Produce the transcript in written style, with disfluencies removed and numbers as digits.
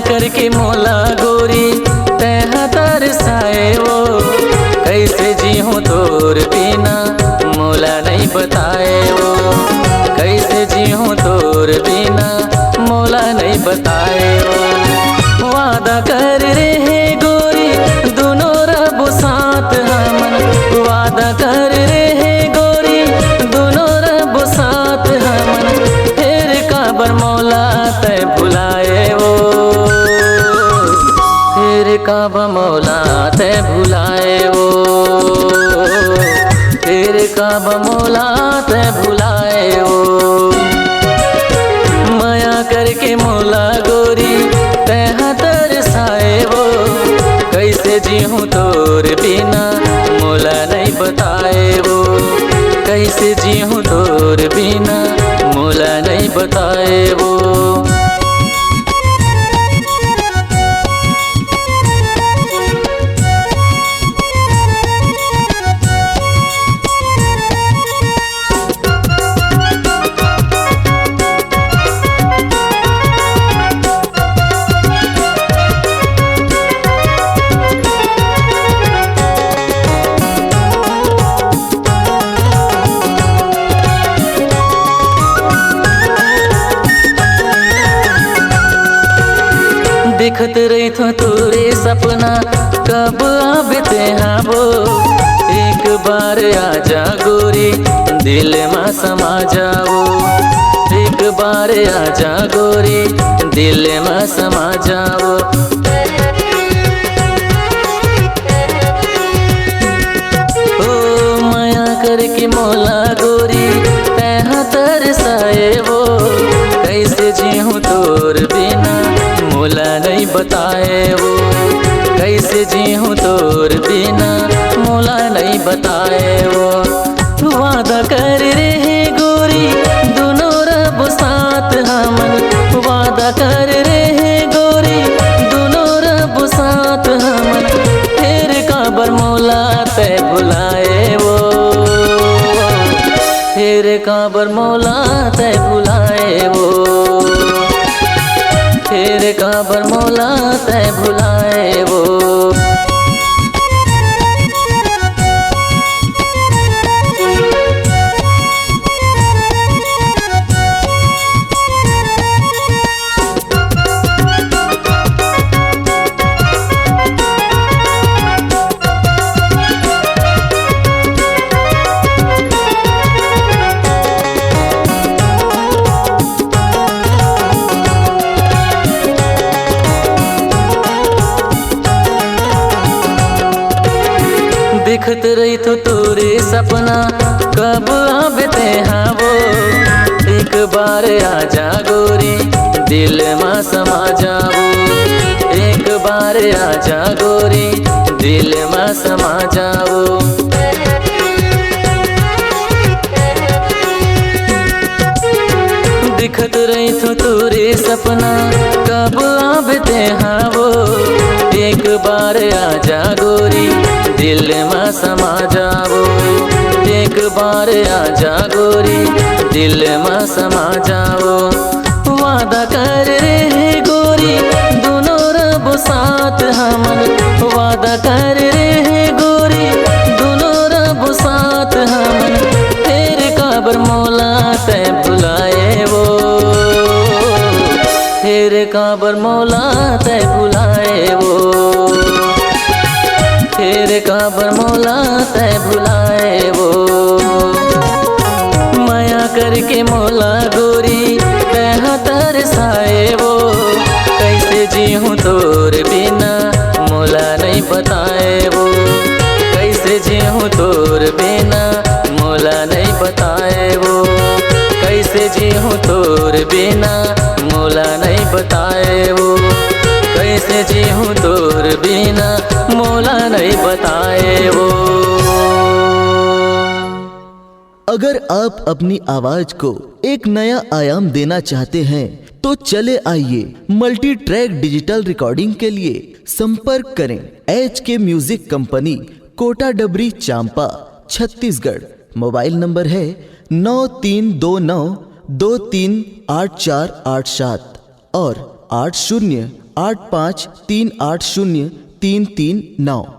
करके मोला गोरी तह तरसाए वो, कैसे जी हूँ तोर बिना मोला नहीं बताए वो, कैसे जी हूँ तोर बिना मोला नहीं बताए वो। वादा कर रहे गोरी दोनों रब साथ हमन, वादा कर रहे गोरी दोनों रब साथ हमन, फिर काबर मौला तय भुलाए वो, फिर काबर मौला तय भुलाए वो, फिर काबर मौला तय भुलाए वो। माया करके मौला गोरी तह तरसाए वो, कैसे जी हूँ तोर बिना मोला नहीं बताए वो, कैसे जी हूँ तोर बिना मोला नहीं बताए वो। देखत रही थो तोरे सपना कब आबते हाँ वो, एक बार आजा गोरी दिल में समा जाओ, एक बार आजा गोरी दिल में समा जाओ। ओ माया करके मौला गोरी तह तरसाए वो, कैसे जी हूँ तोर बिना मोला नहीं बताए वो, कैसे जी हूँ तोर बिना मोला नहीं बताए वो। वादा कर रहे गोरी दोनों रब साथ हमन, वादा कर रहे गोरी दोनों रब साथ हमन, फिर काबर मौला तय भुलाए वो, फिर काबर मौला तय भुलाए वो, फिर काबर मौला तय भुलाए वो। देखत रही तो तोरे सपना कब आबते हाँ वो, एक बार आजा गोरी दिल में समा जाओ, एक बार आजा गोरी दिल में समा जाओ। दिखत रही तो तोरे सपना कब आबते हाँ वो, एक बार आजा गोरी दिल में समा जाओ, एक बार आजा गोरी दिल में समा जाओ। वादा कर रहे गोरी दोनों रब साथ हमन, वादा कर रहे गोरी दोनों रब साथ हमन, फिर काबर मौला तय भुलाए वो, फिर काबर मौला तय भुलाए वो, फिर काबर मौला तय भुलाए वो। माया करके मौला गोरी तह तरसाए वो, कैसे जी हूँ तोर बिना मौला नहीं बताए वो, कैसे जी हूँ तोर बिना मौला नहीं बताए वो, कैसे जी हूँ तोर बिना मौला नहीं बताए वो, कैसे जी हूँ तोर बिना मौला नहीं बताए वो। अगर आप अपनी आवाज को एक नया आयाम देना चाहते हैं तो चले आइए मल्टी ट्रैक डिजिटल रिकॉर्डिंग के लिए संपर्क करें HK म्यूजिक कंपनी, कोटा डबरी, चांपा, छत्तीसगढ़। मोबाइल नंबर है 9329238487 और 80 85380339।